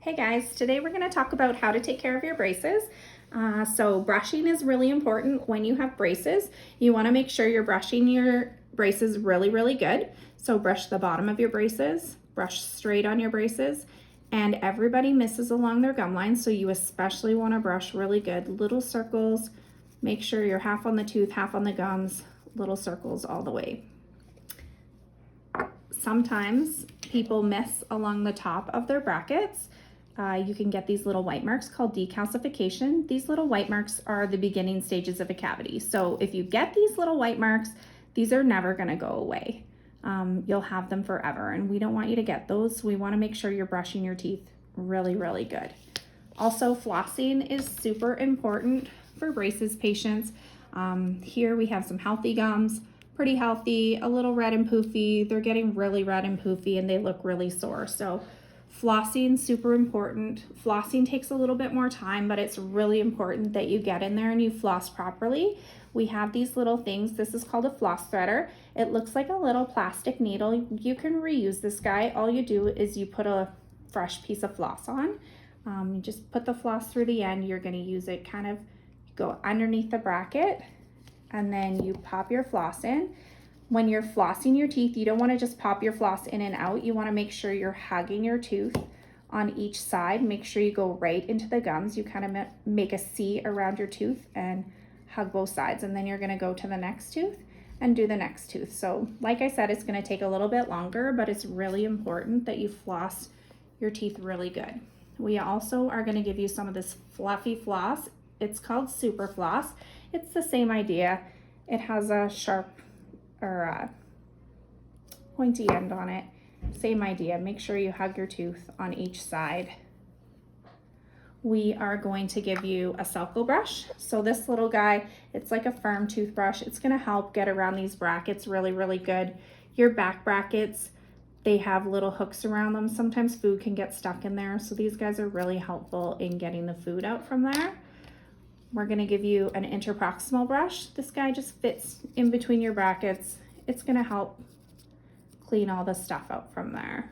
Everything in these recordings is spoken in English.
Hey guys, today we're going to talk about how to take care of your braces. So brushing is really important when you have braces. You want to make sure you're brushing your braces really good. So brush the bottom of your braces, brush straight on your braces, and everybody misses along their gum line, so you especially want to brush really good. Little circles, make sure you're half on the tooth, half on the gums, little circles all the way. Sometimes people miss along the top of their brackets. You can get these little white marks called decalcification. These little white marks are the beginning stages of a cavity. So if you get these little white marks, these are never going to go away. You'll have them forever, and we don't want you to get those. We want to make sure you're brushing your teeth really good. Also, flossing is super important for braces patients. Here we have some healthy gums, pretty healthy, a little red and poofy. They're getting really red and poofy and they look really sore. So flossing, super important. Flossing takes a little bit more time, but it's really important that you get in there and you floss properly. We have these little things. This is called a floss threader. It looks like a little plastic needle. You can reuse this guy. All you do is you put a fresh piece of floss on. You just put the floss through the end. You're going to use it kind of go underneath the bracket, and then you pop your floss in. When you're flossing your teeth, you don't want to just pop your floss in and out. You want to make sure you're hugging your tooth on each side. Make sure you go right into the gums. You kind of make a C around your tooth and hug both sides, and then you're going to go to the next tooth and do the next tooth. So like I said, it's going to take a little bit longer, but it's really important that you floss your teeth really good. We also are going to give you some of this fluffy floss. It's called Super Floss. It's the same idea. It has a sharp or a pointy end on it. Same idea. Make sure you hug your tooth on each side. We are going to give you a Selco brush. So this little guy, it's like a firm toothbrush. It's going to help get around these brackets really good. Your back brackets, they have little hooks around them. Sometimes food can get stuck in there. So these guys are really helpful in getting the food out from there. We're going to give you an interproximal brush. This guy just fits in between your brackets. It's going to help clean all the stuff out from there.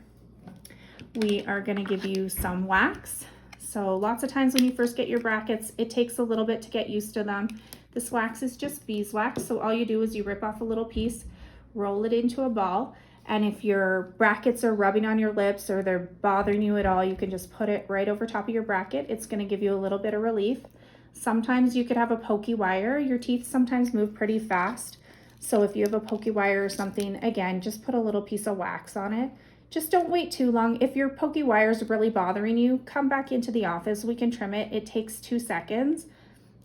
We are going to give you some wax. So lots of times when you first get your brackets, it takes a little bit to get used to them. This wax is just beeswax. So all you do is you rip off a little piece, roll it into a ball, and if your brackets are rubbing on your lips or they're bothering you at all, you can just put it right over top of your bracket. It's going to give you a little bit of relief. Sometimes you could have a pokey wire. Your teeth sometimes move pretty fast. So if you have a pokey wire or something, again, just put a little piece of wax on it. Just don't wait too long. If your pokey wire is really bothering you, come back into the office. We can trim it. It takes 2 seconds.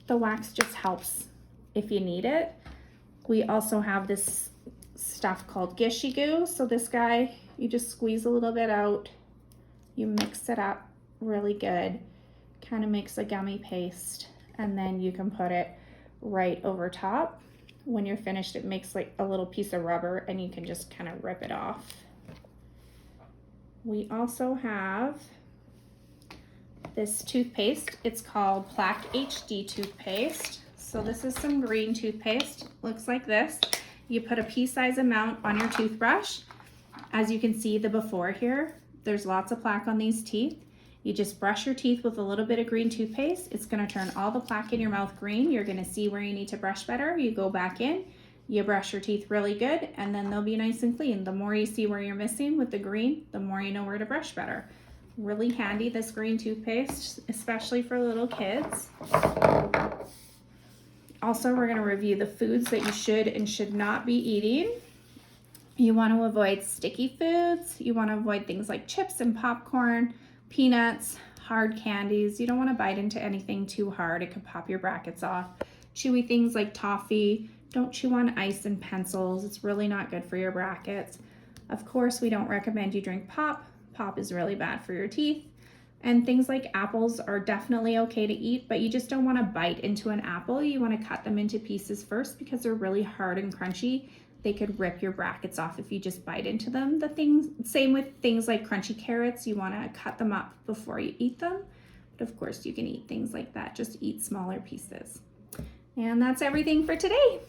The wax just helps if you need it. We also have this stuff called Gishy Goo. So this guy, you just squeeze a little bit out. You mix it up really good. Kind of makes a gummy paste. And then you can put it right over top. When you're finished, it makes like a little piece of rubber and you can just kind of rip it off. We also have this toothpaste. It's called Plaque HD toothpaste. So this is some green toothpaste. Looks like this. You put a pea-size amount on your toothbrush. As you can see the before here, there's lots of plaque on these teeth. You just brush your teeth with a little bit of green toothpaste. It's going to turn all the plaque in your mouth green. You're going to see where you need to brush better. You go back in, you brush your teeth really good, and then they'll be nice and clean. The more you see where you're missing with the green, the more you know where to brush better. Really handy, this green toothpaste, especially for little kids. Also, we're going to review the foods that you should and should not be eating. You want to avoid sticky foods. You want to avoid things like chips and popcorn, peanuts, hard candies. You don't want to bite into anything too hard. It could pop your brackets off. Chewy things like toffee. Don't chew on ice and pencils. It's really not good for your brackets. Of course, we don't recommend you drink pop. Pop is really bad for your teeth. And things like apples are definitely okay to eat, but you just don't want to bite into an apple. You want to cut them into pieces first because they're really hard and crunchy. They could rip your brackets off if you just bite into them. Same with things like crunchy carrots. You want to cut them up before you eat them. But of course you can eat things like that. Just eat smaller pieces. And that's everything for today.